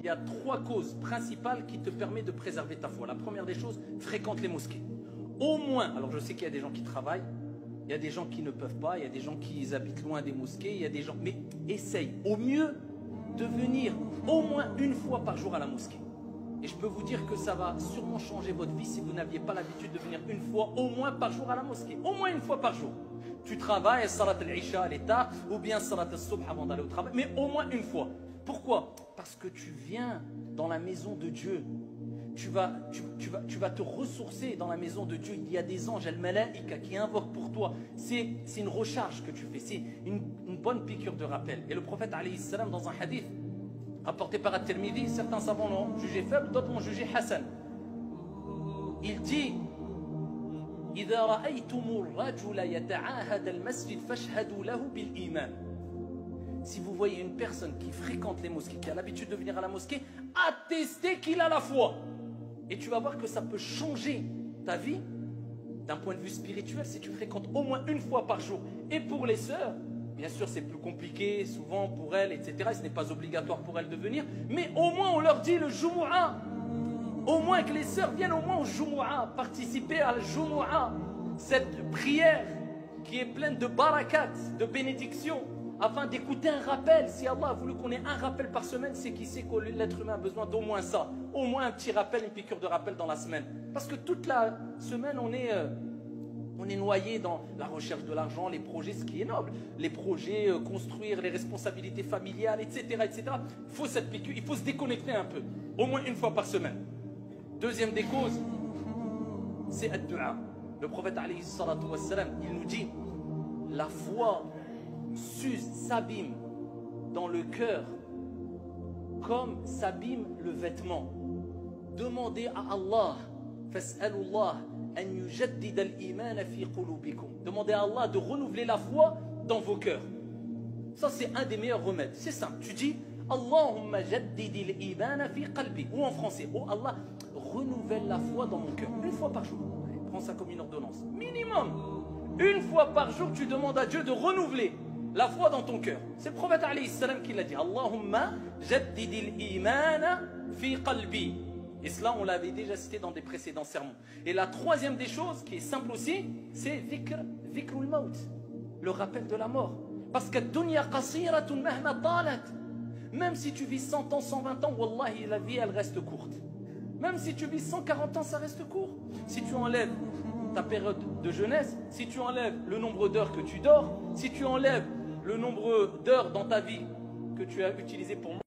il y a 3 causes principales qui te permettent de préserver ta foi. La première des choses, fréquente les mosquées. Au moins, alors je sais qu'il y a des gens qui travaillent, il y a des gens qui ne peuvent pas, il y a des gens qui habitent loin des mosquées, il y a des gens... Mais essaye au mieux de venir au moins une fois par jour à la mosquée. Et je peux vous dire que ça va sûrement changer votre vie si vous n'aviez pas l'habitude de venir une fois au moins par jour à la mosquée. Au moins une fois par jour. Tu travailles, salat al-isha à l'état, ou bien salat al-subh avant d'aller au travail, mais au moins une fois. Pourquoi? Parce que tu viens dans la maison de Dieu. Tu vas te ressourcer dans la maison de Dieu. Il y a des anges, al-malaïka, qui invoquent pour toi. C'est une recharge que tu fais. C'est une bonne piqûre de rappel. Et le prophète, alayhi salam, dans un hadith rapporté par At-Tirmidhi, certains savants l'ont jugé faible, d'autres l'ont jugé Hassan. Il dit: إذا رأيتم الرجل يتعاهد المسجد فاشهدوا له بالإيمان. Si vous voyez une personne qui fréquente les mosquées, qui a l'habitude de venir à la mosquée, attestez qu'il a la foi. Et tu vas voir que ça peut changer ta vie d'un point de vue spirituel si tu fréquentes au moins une fois par jour. Et pour les sœurs, bien sûr c'est plus compliqué souvent pour elles, etc. Ce n'est pas obligatoire pour elles de venir, mais au moins on leur dit le Jumu'ah. Au moins que les sœurs viennent au moins au Jumu'ah, participer à la Jumu'ah, cette prière qui est pleine de barakat, de bénédictions, afin d'écouter un rappel. Si Allah a voulu qu'on ait un rappel par semaine, c'est qu'il sait que l'être humain a besoin d'au moins ça. Au moins un petit rappel, une piqûre de rappel dans la semaine. Parce que toute la semaine, on est noyé dans la recherche de l'argent, les projets, ce qui est noble. Les projets, construire, les responsabilités familiales, etc. etc. Il faut cette piqûre, il faut se déconnecter un peu. Au moins une fois par semaine. Deuxième des causes, c'est ad-du'a. Le prophète, alayhi salatu wassalam, il nous dit: la foi s'use, s'abîme dans le cœur comme s'abîme le vêtement. Demandez à Allah, fas'alullah an yujaddid al-iman fi qulubikum. Demandez à Allah de renouveler la foi dans vos cœurs. Ça, c'est un des meilleurs remèdes. C'est simple. Tu dis Allahumma jaddid al-iman fi qalbi. Ou en français, oh Allah, renouvelle la foi dans mon cœur. Une fois par jour. Prends ça comme une ordonnance. Minimum. Une fois par jour, tu demandes à Dieu de renouveler la foi dans ton cœur. C'est le prophète alayhi salam qui l'a dit. Allahumma jaddid al-iman fi qalbi. Et cela, on l'avait déjà cité dans des précédents sermons. Et la troisième des choses, qui est simple aussi, c'est dhikrul maut, le rappel de la mort. Parce que dunya qasiratun mahma talat. Même si tu vis 100 ans, 120 ans, wallahi, la vie, elle reste courte. Même si tu vis 140 ans, ça reste court. Si tu enlèves ta période de jeunesse, si tu enlèves le nombre d'heures que tu dors, si tu enlèves le nombre d'heures dans ta vie que tu as utilisé pour